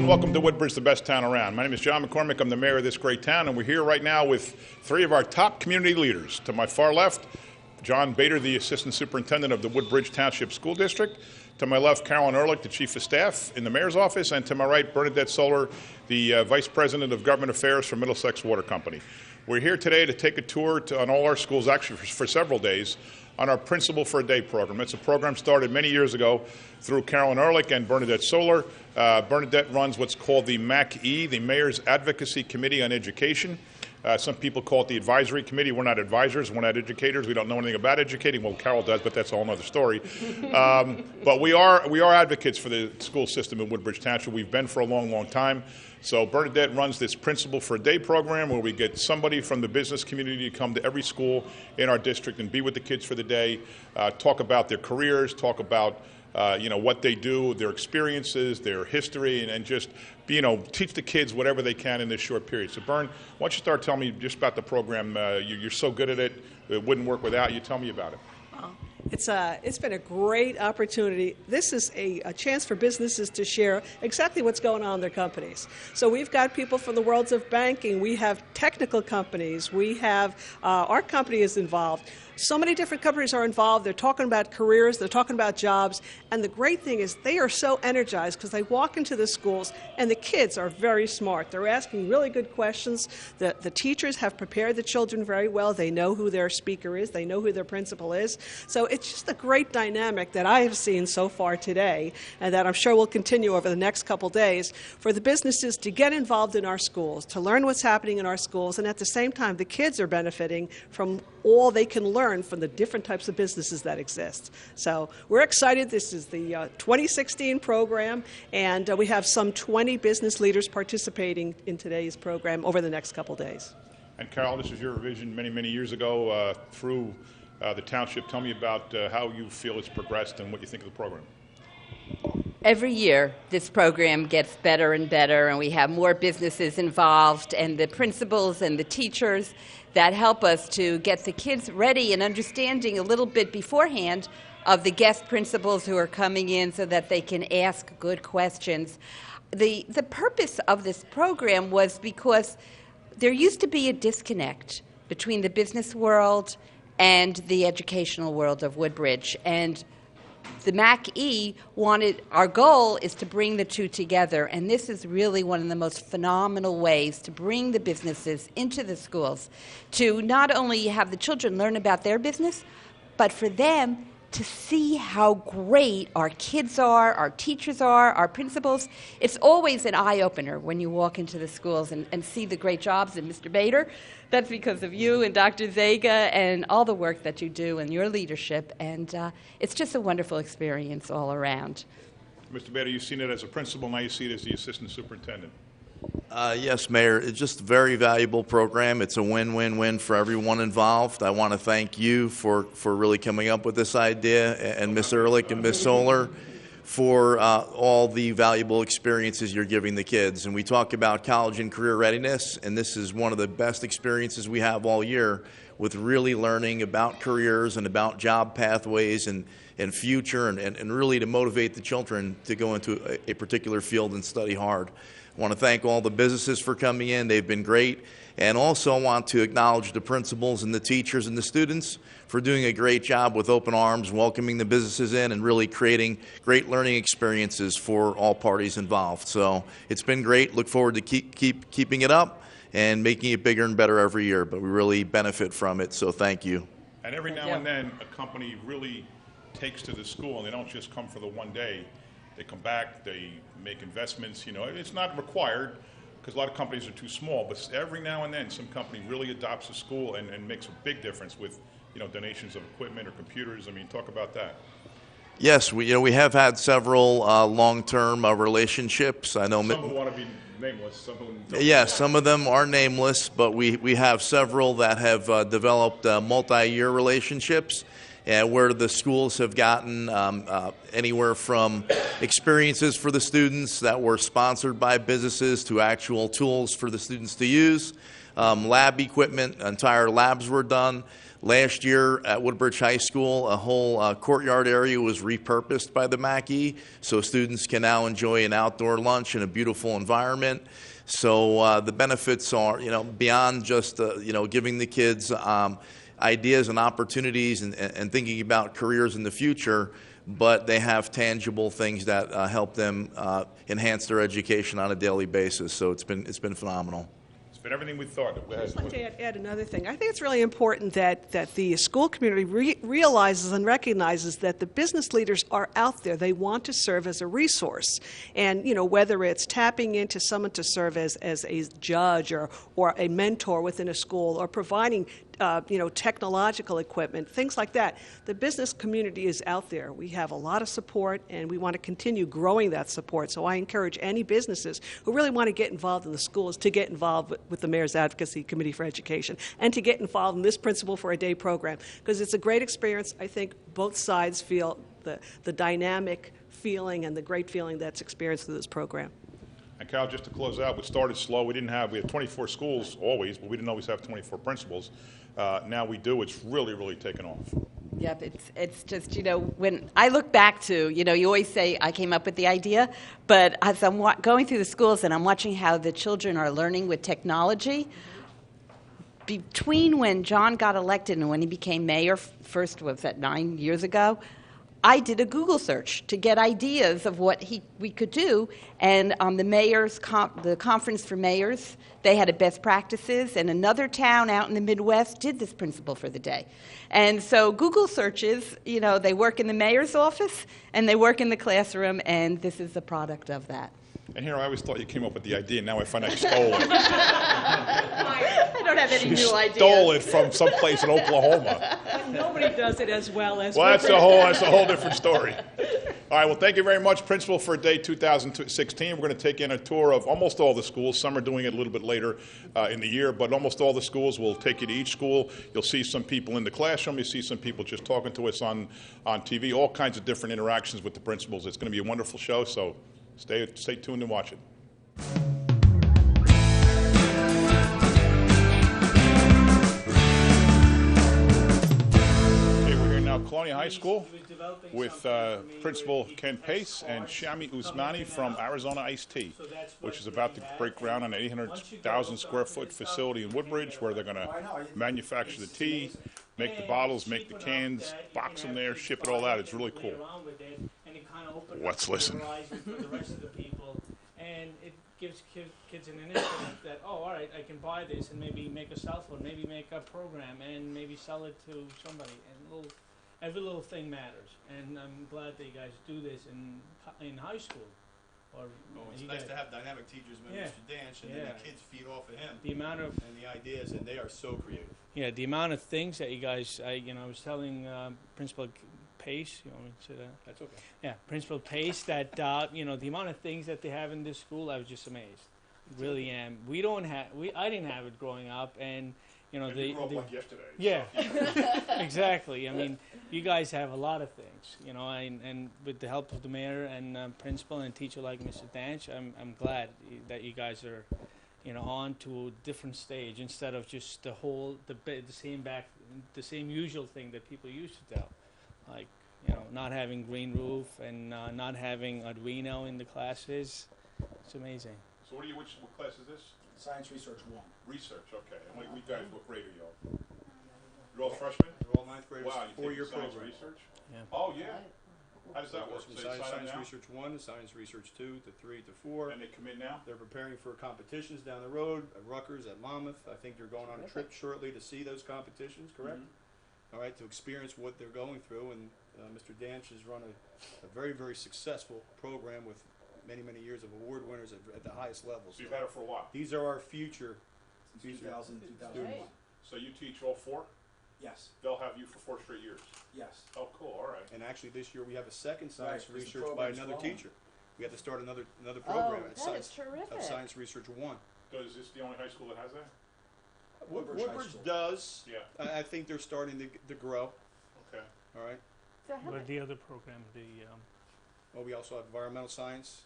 and welcome to Woodbridge, the best town around. My name is John McCormick. I'm the mayor of this great town, and we're here right now with three of our top community leaders. To my far left, John Bader, the Assistant Superintendent of the Woodbridge Township School District. To my left, Carolyn Ehrlich, the Chief of Staff in the Mayor's Office. And to my right, Bernadette Soler, the Vice President of Government Affairs for Middlesex Water Company. We're here today to take a tour on all our schools, actually for several days, on our Principal for a Day program. It's a program started many years ago through Carolyn Ehrlich and Bernadette Soler. Bernadette runs what's called the MAC-E, the Mayor's Advocacy Committee on Education. Some people call it the Advisory Committee. We're not advisors. We're not educators. We don't know anything about educating. Well, Carol does, but that's a whole other story. But we are advocates for the school system in Woodbridge Township. We've been for a long, long time. So Bernadette runs this Principal for a Day program where we get somebody from the business community to come to every school in our district and be with the kids for the day, talk about their careers, talk about what they do, their experiences, their history, and just teach the kids whatever they can in this short period. So Bern, why don't you start telling me just about the program? You're so good at it, it wouldn't work without you. Tell me about it. It's been a great opportunity. This is a chance for businesses to share exactly what's going on in their companies. So we've got people from the worlds of banking. We have technical companies. We have our company is involved. So many different companies are involved. They're talking about careers. They're talking about jobs. And the great thing is they are so energized because they walk into the schools and the kids are very smart. They're asking really good questions. The teachers have prepared the children very well. They know who their speaker is. They know who their principal is. So it's just a great dynamic that I have seen so far today and that I'm sure will continue over the next couple days for the businesses to get involved in our schools, to learn what's happening in our schools, and at the same time the kids are benefiting from all they can learn from the different types of businesses that exist. So we're excited. This is the 2016 program, and we have some 20 business leaders participating in today's program over the next couple days. And Carol, this is your vision many, many years ago through the township. Tell me about how you feel it's progressed and what you think of the program. Every year, this program gets better and better, and we have more businesses involved, and the principals and the teachers that help us to get the kids ready and understanding a little bit beforehand of the guest principals who are coming in so that they can ask good questions. The purpose of this program was because there used to be a disconnect between the business world and the educational world of Woodbridge, and the MAC-E our goal is to bring the two together, and this is really one of the most phenomenal ways to bring the businesses into the schools, to not only have the children learn about their business, but for them to see how great our kids are, our teachers are, our principals. It's always an eye-opener when you walk into the schools and see the great jobs. And Mr. Bader, that's because of you and Dr. Zaga and all the work that you do and your leadership. And it's just a wonderful experience all around. Mr. Bader, you've seen it as a principal, now you see it as the assistant superintendent. Yes, Mayor. It's just a very valuable program. It's a win-win-win for everyone involved. I want to thank you for really coming up with this idea, and Ms. Ehrlich and Ms. Soler for all the valuable experiences you're giving the kids. And we talk about college and career readiness, and this is one of the best experiences we have all year with really learning about careers and about job pathways and future and really to motivate the children to go into a particular field and study hard. I want to thank all the businesses for coming in. They've been great. And also want to acknowledge the principals and the teachers and the students for doing a great job with open arms, welcoming the businesses in, and really creating great learning experiences for all parties involved. So it's been great. Look forward to keeping it up and making it bigger and better every year. But we really benefit from it, so thank you. And every now and then, a company really takes to the school, and they don't just come for the one day. They come back, they make investments. It's not required because a lot of companies are too small, but every now and then some company really adopts a school and makes a big difference with donations of equipment or computers. I mean, talk about that. Yes, we have had several long-term relationships. I know some of them want to be nameless. Some of them don't. Yes, some of them are nameless, but we have several that have developed multi-year relationships. Where the schools have gotten anywhere from experiences for the students that were sponsored by businesses to actual tools for the students to use. Lab equipment, entire labs were done. Last year at Woodbridge High School, a whole courtyard area was repurposed by the Mackey, so students can now enjoy an outdoor lunch in a beautiful environment. So the benefits are, beyond just, giving the kids ideas and opportunities and thinking about careers in the future, but they have tangible things that help them enhance their education on a daily basis. So it's been phenomenal. It's been everything we thought. I'd just like to add another thing. I think it's really important that the school community realizes and recognizes that the business leaders are out there. They want to serve as a resource. And, whether it's tapping into someone to serve as a judge or a mentor within a school or providing technological equipment, things like that. The business community is out there. We have a lot of support, and we want to continue growing that support. So I encourage any businesses who really want to get involved in the schools to get involved with the Mayor's Advocacy Committee for Education and to get involved in this Principal for a Day program, because it's a great experience. I think both sides feel the dynamic feeling and the great feeling that's experienced through this program. And Cal, just to close out, we started slow. We had 24 schools always, but we didn't always have 24 principals. Now we do. It's really, really taken off. Yep, it's just, when I look back to, you always say I came up with the idea, but as I'm going through the schools and I'm watching how the children are learning with technology, between when John got elected and when he became mayor, first was that 9 years ago, I did a Google search to get ideas of what we could do, and the conference for mayors, they had a best practices, and another town out in the Midwest did this Principal for the Day. And so Google searches, they work in the mayor's office and they work in the classroom, and this is the product of that. And here, I always thought you came up with the idea, and now I find out you stole it. I don't have any new ideas. You stole it from someplace in Oklahoma. But nobody does it as well as Well, that's a whole different story. All right, well, thank you very much, Principal for Day 2016. We're going to take in a tour of almost all the schools. Some are doing it a little bit later in the year, but almost all the schools. We'll take you to each school. You'll see some people in the classroom. You'll see some people just talking to us on TV, all kinds of different interactions with the principals. It's going to be a wonderful show, so stay tuned and watch it. Okay, we're here now at Colonia High School with Principal Ken Pace and Shami Usmani from Arizona Iced Tea, which is about to break ground on an 800,000 square foot facility in Woodbridge where they're going to manufacture the tea, make the bottles, make the cans, box them there, ship it all out. It's really cool. Let's listen. And it gives kids an initiative that, all right, I can buy this and maybe make a cell phone, maybe make a program, and maybe sell it to somebody. And every little thing matters. And I'm glad that you guys do this in high school. It's nice to have dynamic teachers, Mr. Danch, and then the kids feed off of him. The amount of and the ideas, and they are so creative. Yeah, the amount of things that you guys, I was telling Principal Pace, you want me to say that? That's okay. Yeah, Principal Pace, that the amount of things that they have in this school, I was just amazed. Really am. I didn't have it growing up, and they grew up like yesterday. Yeah, exactly. I mean, you guys have a lot of things, and with the help of the mayor and principal and teacher like Mr. Danch, I'm glad that you guys are, on to a different stage instead of just the same usual thing that people used to tell. Like, not having green roof and not having Arduino in the classes. It's amazing. So what class is this? Science Research 1. Research, okay. And what guys, what grade are y'all? You're all freshmen? They're all ninth graders. Wow, you Four-year take science program. research? Yeah. Oh, yeah. How does that work? From So they sign up Science now? Research 1 to Science Research 2 to 3 to 4. And they come in now? They're preparing for competitions down the road at Rutgers, at Monmouth. I think they're going on a trip shortly to see those competitions, correct? Mm-hmm. All right, to experience what they're going through. And Mr. Danch has run a very, very successful program with many, many years of award winners at the highest levels. So you've had it for a while? These are our future. Since 2000, 2001. So you teach all four? Yes. They'll have you for 4 straight years? Yes. Oh, cool, all right. And actually this year we have a second science Right, 'cause the research by program's another long. teacher. We have to start another program at that is terrific. of Science Research 1. So is this the only high school that has that? Woodbridge High Woodbridge School. does. Yeah. I think they're starting to grow. Okay. All right. So how But the other program, Well, we also have environmental science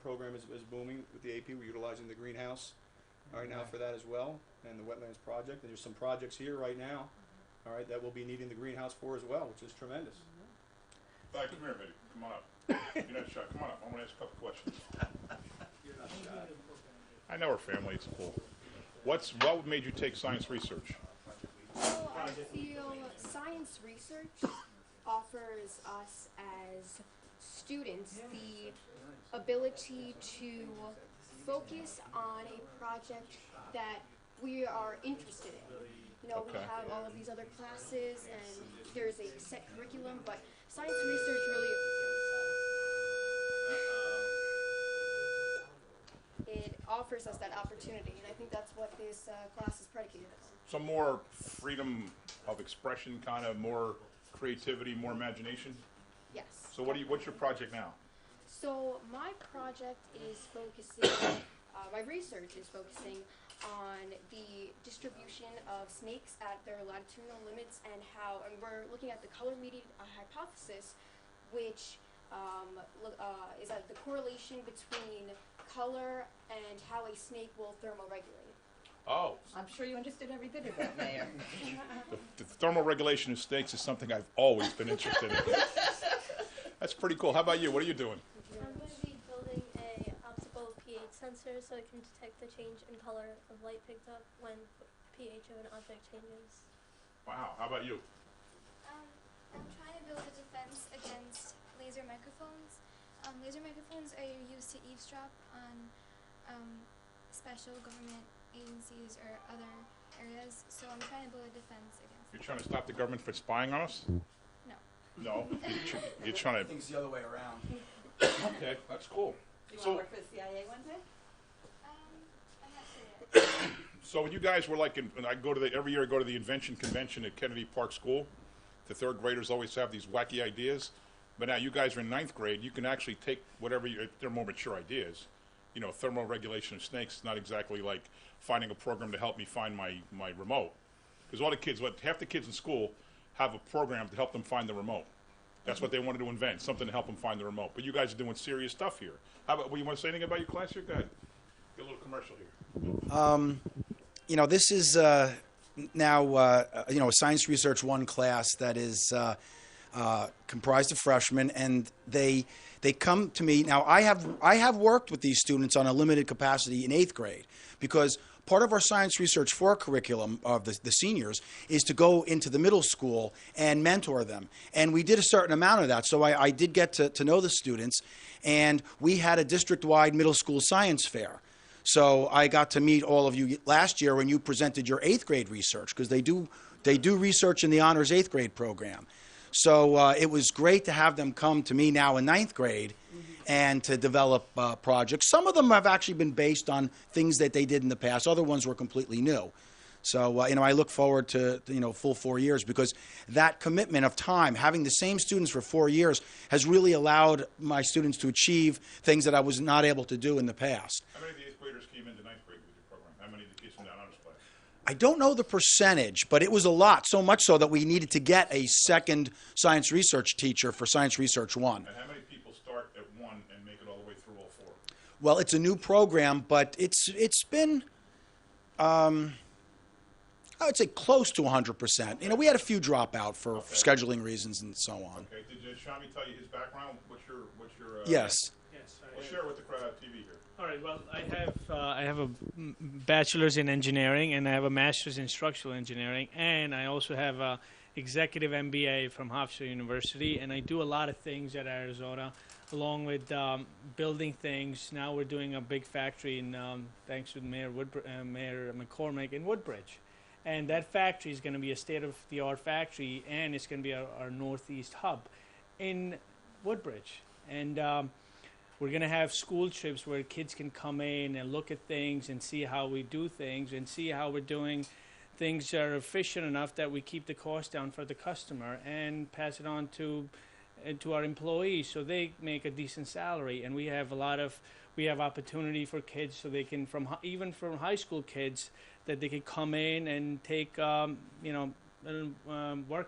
program is booming with the AP. We're utilizing the greenhouse all right, now for that as well, and the wetlands project. And there's some projects here right now, all right, that we'll be needing the greenhouse for as well, which is tremendous. Come here, baby. Come on up. You're not shy. Come on up. I want to ask a couple questions. You're not shy. I know her family. It's cool. What made you take science research? So I feel science research offers us as students the ability to focus on a project that we are interested in. You know, we Okay. have all of these other classes and there's a set curriculum, but science research really it offers us that opportunity, and I think that's what this class is predicated on. Some more freedom of expression, kind of more creativity, more imagination. Yes. So what's your project now? So my project is focusing, my research is focusing on the distribution of snakes at their latitudinal limits and we're looking at the color-mediated hypothesis, which is at the correlation between color and how a snake will thermoregulate. Oh, I'm sure you understood every bit of that, Mayor. the thermal regulation of snakes is something I've always been interested in. That's pretty cool. How about you? What are you doing? I'm going to be building a optical pH sensor so it can detect the change in color of light picked up when pH of an object changes. Wow. How about you? I'm trying to build a defense against laser microphones. Laser microphones are used to eavesdrop on special government agencies or other areas, so I'm trying to build a defense against You're trying to stop the government from spying on us? No. No. You're trying I to. think it's the other way around. Okay, that's cool. You want So, to work for the CIA one day? I'm not sure yet. so you guys were like, every year I go to the invention convention at Kennedy Park School. The third graders always have these wacky ideas, but now you guys are in ninth grade. You can actually take whatever they're more mature ideas. You know, thermoregulation of snakes is not exactly like finding a program to help me find my remote, because all the kids, half the kids in school have a program to help them find the remote. That's what they wanted to invent, something to help them find the remote. But you guys are doing serious stuff here. How about, you want to say anything about your class here? Go ahead. Get a little commercial here. You know, this is now, you know, a Science Research 1 class that is comprised of freshmen, and they come to me. Now, I have worked with these students on a limited capacity in 8th grade, because part of our Science Research 4 curriculum of the seniors is to go into the middle school and mentor them. And we did a certain amount of that. So I did get to know the students, and we had a district-wide middle school science fair. So I got to meet all of you last year when you presented your 8th grade research, because they do research in the honors 8th grade program. So it was great to have them come to me now in 9th grade and to develop projects. Some of them have actually been based on things that they did in the past. Other ones were completely new. So, you know, I look forward to, you know, full 4 years, because that commitment of time, having the same students for 4 years, has really allowed my students to achieve things that I was not able to do in the past. How many of the 8th graders came into 9th grade with your program? How many of the kids from that honors class? I don't know the percentage, but it was a lot, so much so that we needed to get a second science research teacher for Science Research 1. And how many people start at 1 and make it all the way through all 4? Well, it's a new program, but it's been, I would say close to 100%. You know, we had a few drop out for scheduling reasons and so on. Okay. Did Shami tell you his background? What's your Yes. Yes. Well, share it with the crowd TV here. All right. Well, I have a bachelor's in engineering, and I have a master's in structural engineering, and I also have a executive MBA from Hofstra University, and I do a lot of things at Arizona, along with building things. Now we're doing a big factory, in, thanks to Mayor McCormick in Woodbridge. And that factory is going to be a state-of-the-art factory, and it's going to be our northeast hub in Woodbridge. And we're going to have school trips where kids can come in and look at things and see how we do things and see how we're doing things that are efficient enough that we keep the cost down for the customer and pass it on to our employees so they make a decent salary. And we have opportunity for kids so they can, even from high school kids, that they can come in and take, work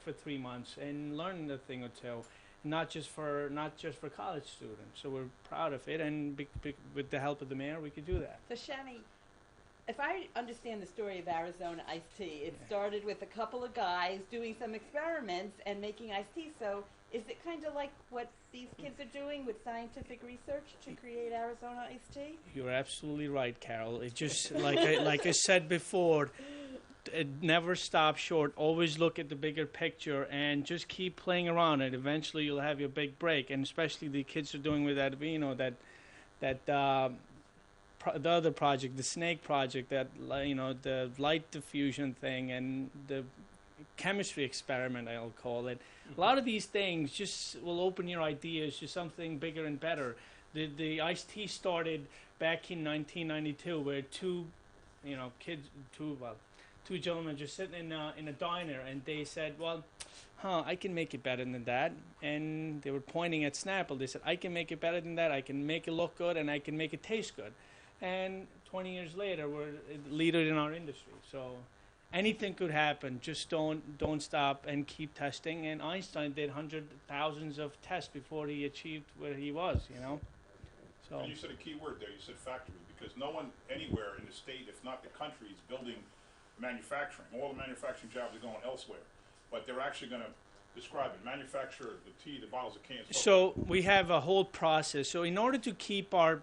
for 3 months and learn a thing or two, not just for college students. So we're proud of it, and with the help of the mayor, we could do that. So, Shani, if I understand the story of Arizona iced tea, it started with a couple of guys doing some experiments and making iced tea. So is it kind of like what these kids are doing with scientific research to create Arizona iced tea? You're absolutely right, Carol. It just like I said before, it never stop short. Always look at the bigger picture and just keep playing around it. Eventually, you'll have your big break. And especially the kids are doing with that, the other project, the snake project, the light diffusion thing, and the chemistry experiment, I'll call it. A lot of these things just will open your ideas to something bigger and better. The iced tea started back in 1992, where two gentlemen just sitting in a diner, and they said, well, I can make it better than that. And they were pointing at Snapple. They said, I can make it better than that. I can make it look good, and I can make it taste good. And 20 years later, we're a leader in our industry. So anything could happen. Just don't stop and keep testing. And Einstein did thousands of tests before he achieved where he was, So. And you said a key word there. You said factory, because no one anywhere in the state, if not the country, is building manufacturing. All the manufacturing jobs are going elsewhere. But they're actually going to describe it. Manufacture the tea, the bottles of cans. So we have a whole process. So in order to keep our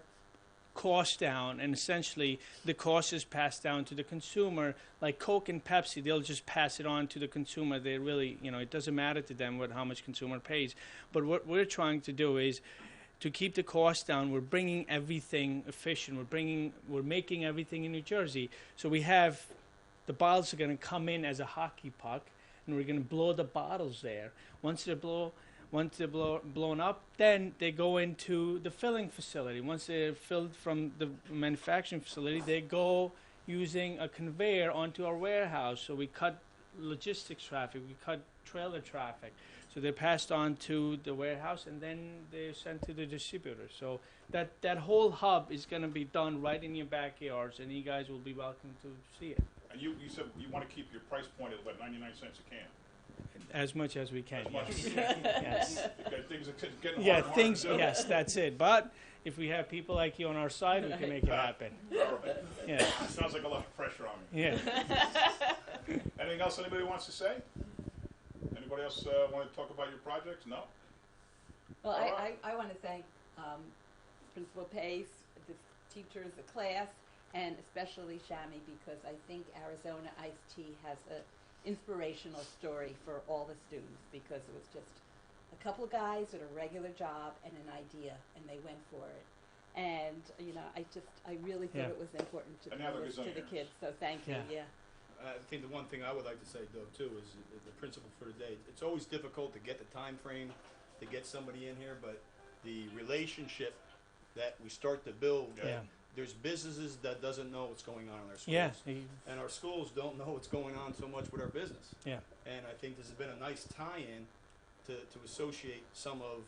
costs down, and essentially the cost is passed down to the consumer, like Coke and Pepsi, they'll just pass it on to the consumer. They really, it doesn't matter to them how much consumer pays. But what we're trying to do is to keep the cost down. We're bringing everything efficient. We're making everything in New Jersey. So we have the bottles are going to come in as a hockey puck, and we're going to blow the bottles there. Once they're blown up, then they go into the filling facility. Once they're filled from the manufacturing facility, they go using a conveyor onto our warehouse. So we cut logistics traffic, we cut trailer traffic. So they're passed on to the warehouse, and then they're sent to the distributor. So that whole hub is going to be done right in your backyards, and you guys will be welcome to see it. And you said you want to keep your price point at about 99 cents a can. As much as we can. As much Yes. as we can. Yes. Because things are getting Yeah, harder and harder to do. yes, that's it. But if we have people like you on our side, we can make it happen. All right. Yeah. Sounds like a lot of pressure on me. Yeah. Anything else anybody wants to say? Anybody else want to talk about your projects? No? Well, All right. I want to thank Principal Pace, the teachers, the class, and especially Shami, because I think Arizona Iced Tea has an inspirational story for all the students, because it was just a couple of guys with a regular job and an idea, and they went for it. And, I really thought it was important to And now they're to the gazillionaires. kids, so thank you, Yeah. I think the one thing I would like to say, though, too, is the principle for today. It's always difficult to get the time frame to get somebody in here, but the relationship that we start to build. Yeah. There's businesses that doesn't know what's going on in our schools. Yeah. And our schools don't know what's going on so much with our business. Yeah. And I think this has been a nice tie-in to associate some of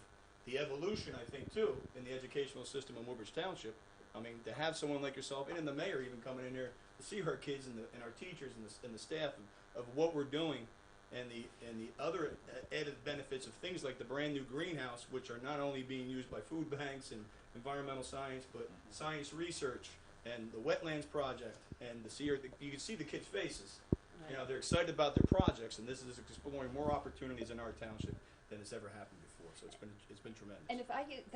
the evolution, I think, too, in the educational system in Woodbridge Township. I mean, to have someone like yourself, and the mayor even coming in here to see our kids and our teachers and the staff of what we're doing, and the other added benefits of things like the brand new greenhouse, which are not only being used by food banks and environmental science, but science research and the wetlands project, and you can see the kids' faces. You know, they're excited about their projects, and this is exploring more opportunities in our township than has ever happened before. So it's been tremendous. And if I get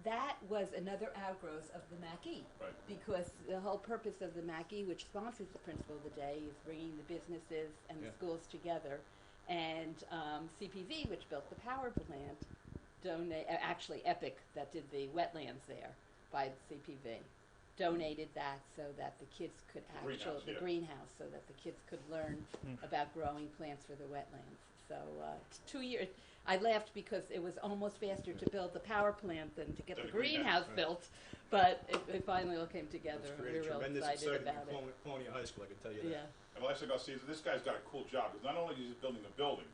that was another outgrowth of the Mackey, Right. because the whole purpose of the Mackey, which sponsors the Principal of the Day, is bringing the businesses and the Yeah. schools together. And CPV, which built the power plant, actually Epic, that did the wetlands there by the CPV, donated that so that the kids could greenhouse, yeah. greenhouse, so that the kids could learn about growing plants for the wetlands. So 2 years. I laughed because it was almost faster to build the power plant than to get the greenhouse right. built, but it finally all came together, It's and we created were real tremendous excited excitement about in it. Colonial High School, I can tell you that. Yeah. And the last thing I'll say is that this guy's got a cool job, because not only is he building the building,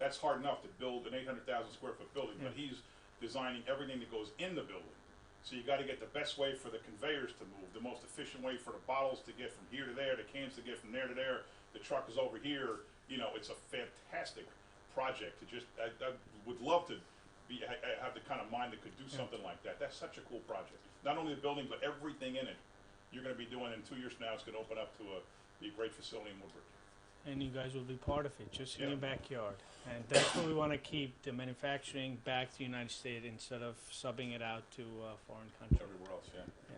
that's hard enough to build an 800,000 square foot building, but he's designing everything that goes in the building. So you got to get the best way for the conveyors to move, the most efficient way for the bottles to get from here to there, the cans to get from there to there, the truck is over here. You know, it's a fantastic project. I would love to have the kind of mind that could do something like that. That's such a cool project. Not only the building, but everything in it you're going to be doing in 2 years from now. It's going to open up to be a great facility in Woodbridge. And you guys will be part of it, just in Yeah. your backyard. And that's what we want to keep, the manufacturing back to the United States instead of subbing it out to foreign countries. Everywhere else, yeah. Yeah.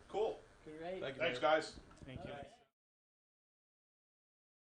Cool. Great. Thank you, Thanks, Mayor. guys. Thank you.